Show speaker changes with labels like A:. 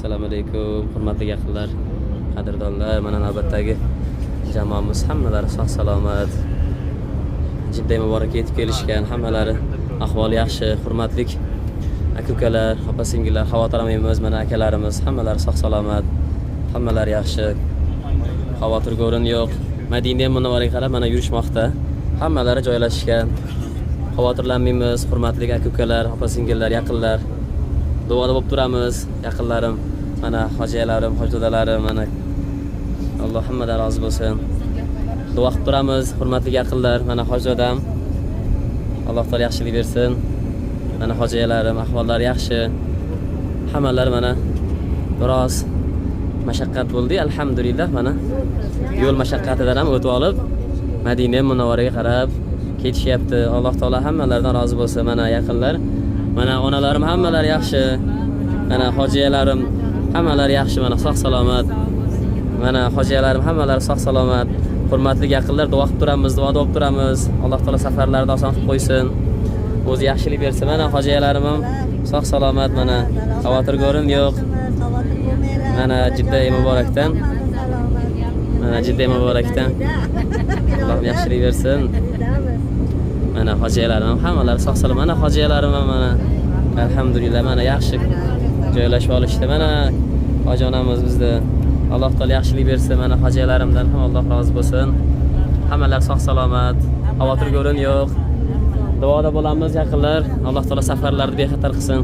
A: Assalomu alaykum, hurmatli yaqinlar, qadrdonlar. Mana navbatdagi jamoamiz hammalari sog' salomat. Jiddiy muborak yetib kelishgan, hammalari ahvoli yaxshi, hurmatli aka-ukalar, opa-singillar, xavotir olmaymiz. Mana akalarimiz hammalari sog' salomat, hammalari yaxshi. Xavotirga o'rin yo'q. Madina Munavvaraga qarab mana yurishmoqda. Hammalari joylashgan. Xavotirlanmaymiz, hurmatli aka-ukalar, opa-singillar, yaqinlar. Duoda bo'lib turamiz, yaqinlarim, mana hojiyalarim, hojdodalarim, mana Alloh hammadan rozi bo'lsin. Duo qilib turamiz, hurmatli yaqinlar, mana hojdodam. Alloh taolo yaxshilik bersin. Mana hojiyalarim, ahvollari yaxshi. Hammalari mana biroz mashaqqat bo'ldi, alhamdulillah. Mana yo'l mashaqqatidan ham o'tib olib, Madina Munavvaraga qarab ketishyapti. Alloh taolo hammalaridan rozi bo'lsin. Mana yaqinlar, mana onalarim hammalari yaxshi. Mana hojiyalarim hammalari yaxshi, mana sog' salomat. Mana hojiyalarim hammalari sog' salomat. Hurmatli yaqinlar, duo qilib turamiz, duoda bo'lib turamiz. Alloh taolo safarlarni oson qilib qo'ysin. O'zi yaxshilik bersin. Mana hojiyalarim ham sog' salomat, mana xavotirga o'rin yo'q. Mana Jiddiy muborakdan. Mana Jiddiy muborakdan. Alloh yaxshilik bersin. Mana hojiyalarim ham hammalari sog' salomat. Mana hojiyalarim ham mana alhamdulillah mana yaxshi joylashib olishdi. Mana hoji onamiz bizni Alloh taolo yaxshilik bersin. Mana hojiyalarimdan ham Alloh rozi bo'lsin. Hammalar sog' salomat, xavotirga o'rin yo'q. Duoda bo'lamiz yaqinlar. Alloh taolo safarlarni bexatar qilsin.